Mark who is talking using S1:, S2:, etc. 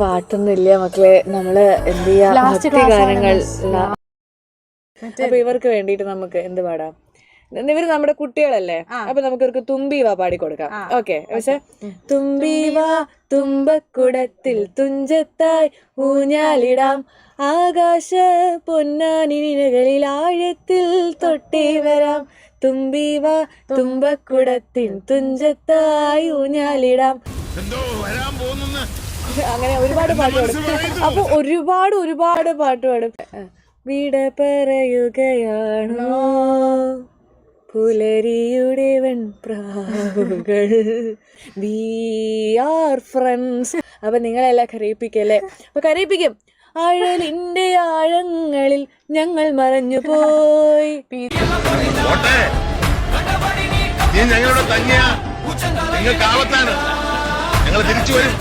S1: പാട്ടൊന്നും ഇല്ല മക്കളെ, നമ്മള് എന്ത് ചെയ്യാ, ഭക്തി ഗാനങ്ങൾ. അപ്പൊ ഇവർക്ക് വേണ്ടിട്ട് നമുക്ക് എന്ത് പാടാം? ഇവര് നമ്മുടെ കുട്ടികളല്ലേ, അപ്പൊ നമുക്ക് ഇവർക്ക് തുമ്പി വാ പാടിക്കൊടുക്കാം. ഓക്കെ, പക്ഷെ തുമ്പി വാ തുമ്പക്കുടത്തിൽ തുഞ്ചത്തായി ഊഞ്ഞാലിടാം, ആകാശ പൊന്നാനിഴകളിൽ ആഴത്തിൽ തൊട്ടേ വരാം, തുമ്പി വാ തുമ്പക്കുടത്തിൽ തുഞ്ചത്തായി ഊഞ്ഞാലിടാം. അങ്ങനെ ഒരുപാട് പാട്ട് പാടും. അപ്പൊ ഒരുപാട് പാട്ട് പാടും. വിട പറയുകയാണോ പുലരിയുടെ വെൺപ്രാവുകൾ, വി ആർ ഫ്രണ്ട്സ്. അപ്പൊ നിങ്ങളെല്ലാം കരയിപ്പിക്കല്ലേ? അപ്പൊ കരയിപ്പിക്കും. ആഴലിന്റെ ആഴങ്ങളിൽ ഞങ്ങൾ മറഞ്ഞു പോയി.
S2: ഞങ്ങളുടെ തന്നെയാ, നിങ്ങൾക്ക് ആപത്താണ്, ഞങ്ങൾ തിരിച്ചു വരും.